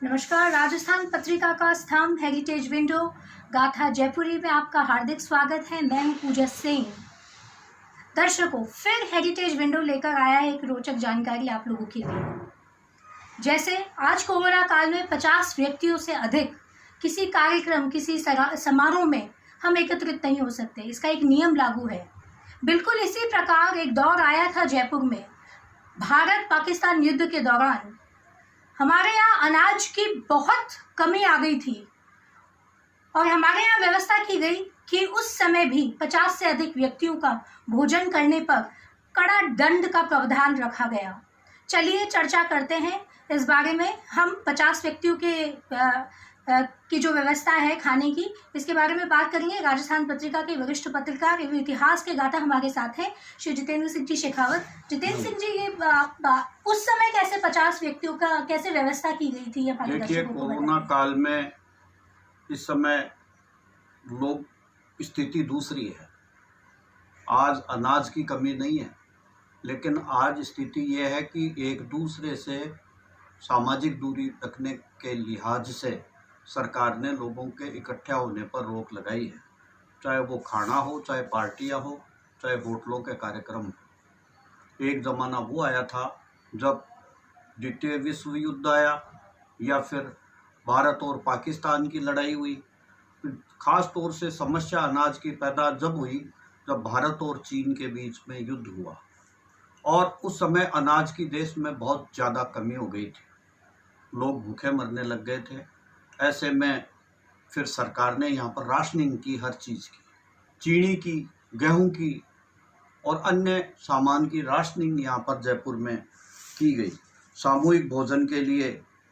नमस्कार। राजस्थान पत्रिका का स्तंभ हेरिटेज विंडो गाथा जयपुरी में आपका हार्दिक स्वागत है। मैं हूं पूजा सिंह। दर्शकों, फिर हेरिटेज विंडो लेकर आया है एक रोचक जानकारी आप लोगों के लिए। जैसे आज कोरोना काल में 50 व्यक्तियों से अधिक किसी कार्यक्रम, किसी समारोह में हम एकत्रित नहीं हो सकते। इसका एक नियम लागू है। बिल्कुल इसी प्रकार एक दौर आया था जयपुर में। भारत पाकिस्तान युद्ध के दौरान हमारे यहाँ अनाज की बहुत कमी आ गई थी और हमारे यहाँ व्यवस्था की गई कि उस समय भी 50 से अधिक व्यक्तियों का भोजन करने पर कड़ा दंड का प्रावधान रखा गया। चलिए चर्चा करते हैं इस बारे में। हम 50 व्यक्तियों की जो व्यवस्था है खाने की, इसके बारे में बात करेंगे। राजस्थान पत्रिका के वरिष्ठ पत्रकार एवं इतिहास के गाथा हमारे साथ हैं श्री जितेंद्र सिंह जी शेखावत। जितेंद्र सिंह जी, ये उस समय कैसे 50 व्यक्तियों का कैसे व्यवस्था की गई थी? देखिए, कोरोना काल में इस समय लोग स्थिति दूसरी है। आज अनाज की कमी नहीं है, लेकिन आज स्थिति ये है कि एक दूसरे से सामाजिक दूरी रखने के लिहाज से सरकार ने लोगों के इकट्ठा होने पर रोक लगाई है। चाहे वो खाना हो, चाहे पार्टियां हो, चाहे होटलों के कार्यक्रम हो। एक ज़माना वो आया था जब द्वितीय विश्व युद्ध आया या फिर भारत और पाकिस्तान की लड़ाई हुई। खास तौर से समस्या अनाज की पैदा जब हुई जब भारत और चीन के बीच में युद्ध हुआ, और उस समय अनाज की देश में बहुत ज़्यादा कमी हो गई थी। लोग भूखे मरने लग गए थे। ऐसे में फिर सरकार ने यहाँ पर राशनिंग की, हर चीज़ की, चीनी की, गेहूं की और अन्य सामान की राशनिंग यहाँ पर जयपुर में की गई। सामूहिक भोजन के लिए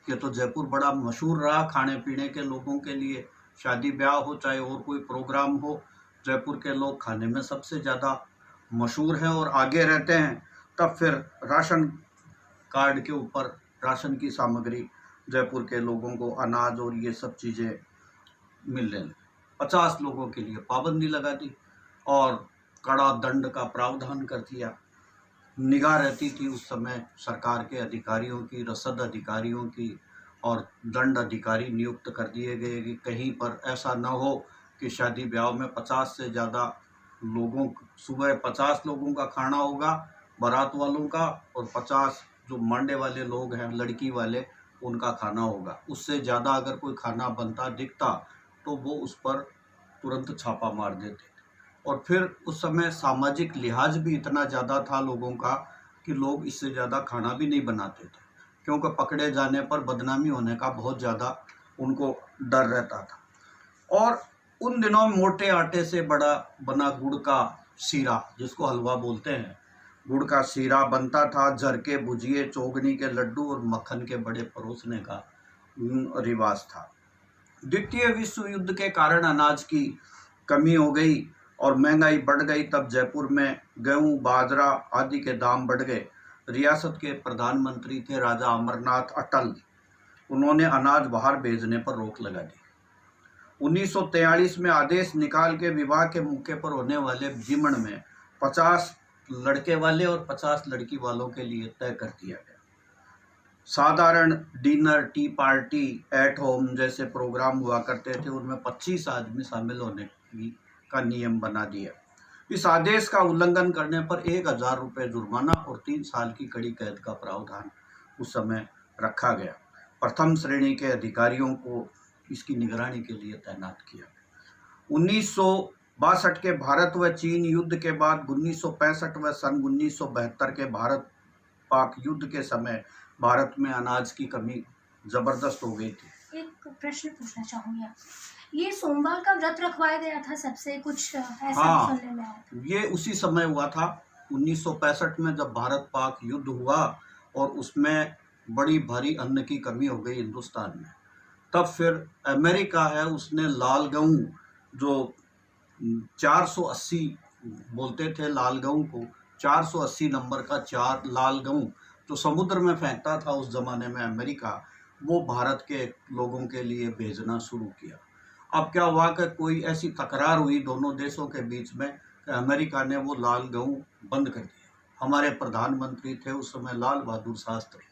ये तो जयपुर बड़ा मशहूर रहा खाने पीने के लोगों के लिए। शादी ब्याह हो, चाहे और कोई प्रोग्राम हो, जयपुर के लोग खाने में सबसे ज़्यादा मशहूर हैं और आगे रहते हैं। तब फिर राशन कार्ड के ऊपर राशन की सामग्री जयपुर के लोगों को अनाज और ये सब चीज़ें मिलने लगी। 50 लोगों के लिए पाबंदी लगा दी और कड़ा दंड का प्रावधान कर दिया। निगाह रहती थी उस समय सरकार के अधिकारियों की, रसद अधिकारियों की, और दंड अधिकारी नियुक्त कर दिए गए कि कहीं पर ऐसा न हो कि शादी ब्याह में 50 से ज़्यादा लोगों, सुबह 50 लोगों का खाना होगा बारात वालों का, और 50 जो मांडे वाले लोग हैं, लड़की वाले, उनका खाना होगा। उससे ज़्यादा अगर कोई खाना बनता दिखता तो वो उस पर तुरंत छापा मार देते। और फिर उस समय सामाजिक लिहाज भी इतना ज़्यादा था लोगों का कि लोग इससे ज़्यादा खाना भी नहीं बनाते थे, क्योंकि पकड़े जाने पर बदनामी होने का बहुत ज़्यादा उनको डर रहता था। और उन दिनों मोटे आटे से बना गुड़ का सीरा, जिसको हलवा बोलते हैं, गुड़ का सीरा बनता था। झरके, भुजिए, चोगनी के लड्डू और मक्खन के बड़े परोसने का रिवाज था। द्वितीय विश्व युद्ध के कारण अनाज की कमी हो गई और महंगाई बढ़ गई। तब जयपुर में गेहूं, बाजरा आदि के दाम बढ़ गए। रियासत के प्रधानमंत्री थे राजा अमरनाथ अटल। उन्होंने अनाज बाहर भेजने पर रोक लगा दी। 1943 में आदेश निकाल के विवाह के मौके पर होने वाले जीमण में 50 लड़के वाले और 50 लड़की वालों के लिए तय कर दिया गया। साधारण dinner, T party, at home जैसे प्रोग्राम हुआ करते थे, उनमें 25 आदमी शामिल होने का नियम बना दिया। इस आदेश का उल्लंघन करने पर 1000 रुपये जुर्माना और 3 साल की कड़ी कैद का प्रावधान उस समय रखा गया। प्रथम श्रेणी के अधिकारियों को इसकी निगरानी के लिए तैनात किया। 1962 के भारत व चीन युद्ध के बाद 1965 व सन 1972 के भारत पाक युद्ध के समय भारत में अनाज की कमी जबरदस्त हो गई थी। एक प्रश्न पूछना चाहूंगी आपसे, ये सोमवार का व्रत रखवाया गया था सबसे, कुछ ऐसा सुनने में आया था? ये उसी समय हुआ था 1965 में, जब भारत पाक युद्ध हुआ और उसमें बड़ी भारी अन्न की कमी हो गई हिंदुस्तान में। तब फिर अमेरिका है, उसने लाल गेहूं, जो 480 बोलते थे लाल गेहूं को, 480 नंबर का 4 लाल गेहूं जो समुद्र में फेंकता था उस जमाने में अमेरिका, वो भारत के लोगों के लिए भेजना शुरू किया। अब क्या हुआ कि कोई ऐसी तकरार हुई दोनों देशों के बीच में कि अमेरिका ने वो लाल गेहूं बंद कर दिया। हमारे प्रधानमंत्री थे उस समय लाल बहादुर शास्त्री,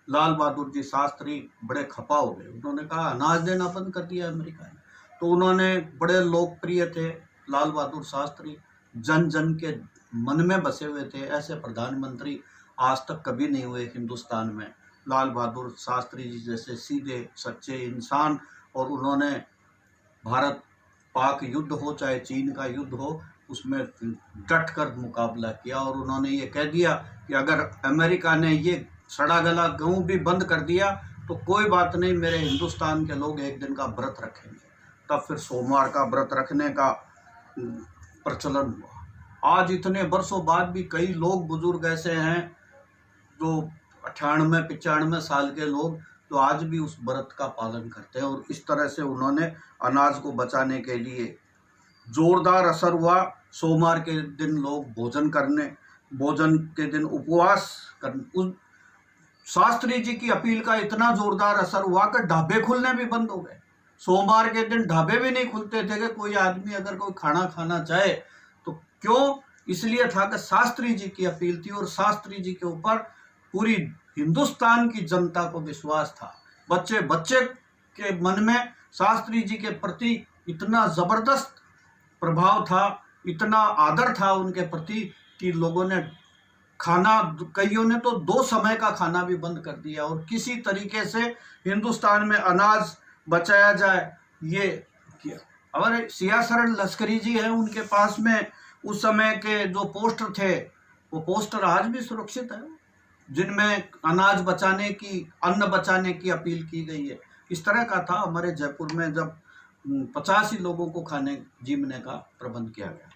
लाल बहादुर जी शास्त्री बड़े खपा हो गए। उन्होंने कहा अनाज देना बंद कर दिया अमेरिका ने। तो उन्होंने, बड़े लोकप्रिय थे लाल बहादुर शास्त्री, जन जन के मन में बसे हुए थे। ऐसे प्रधानमंत्री आज तक कभी नहीं हुए हिंदुस्तान में, लाल बहादुर शास्त्री जी जैसे सीधे सच्चे इंसान। और उन्होंने भारत पाक युद्ध हो चाहे चीन का युद्ध हो, उसमें डट कर मुकाबला किया। और उन्होंने ये कह दिया कि अगर अमेरिका ने ये सड़ा गला गेहूँ भी बंद कर दिया तो कोई बात नहीं, मेरे हिंदुस्तान के लोग एक दिन का व्रत रखेंगे। तब फिर सोमवार का व्रत रखने का प्रचलन हुआ। आज इतने वर्षों बाद भी कई लोग, बुजुर्ग ऐसे हैं जो 98-95 साल के लोग, तो आज भी उस व्रत का पालन करते हैं। और इस तरह से उन्होंने अनाज को बचाने के लिए जोरदार असर हुआ। सोमवार के दिन लोग भोजन के दिन उपवास कर, शास्त्री जी की अपील का इतना जोरदार असर हुआ कि ढाबे खुलने भी बंद हो गए। सोमवार के दिन ढाबे भी नहीं खुलते थे कि कोई आदमी अगर कोई खाना खाना चाहे तो। क्यों? इसलिए था कि शास्त्री जी की अपील थी और शास्त्री जी के ऊपर पूरी हिंदुस्तान की जनता को विश्वास था। बच्चे बच्चे के मन में शास्त्री जी के प्रति इतना जबरदस्त प्रभाव था, इतना आदर था उनके प्रति कि लोगों ने खाना, कईयों ने तो 2 समय का खाना भी बंद कर दिया। और किसी तरीके से हिंदुस्तान में अनाज बचाया जाए ये किया। और सियासरण लश्करी जी हैं, उनके पास में उस समय के जो पोस्टर थे, वो पोस्टर आज भी सुरक्षित है, जिनमें अनाज बचाने की, अन्न बचाने की अपील की गई है। इस तरह का था हमारे जयपुर में, जब 85 लोगों को खाने जीवने का प्रबंध किया गया।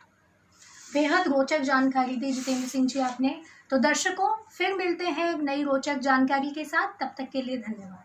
बेहद रोचक जानकारी दी जितेंद्र सिंह जी आपने। तो दर्शकों, फिर मिलते हैं एक नई रोचक जानकारी के साथ। तब तक के लिए धन्यवाद।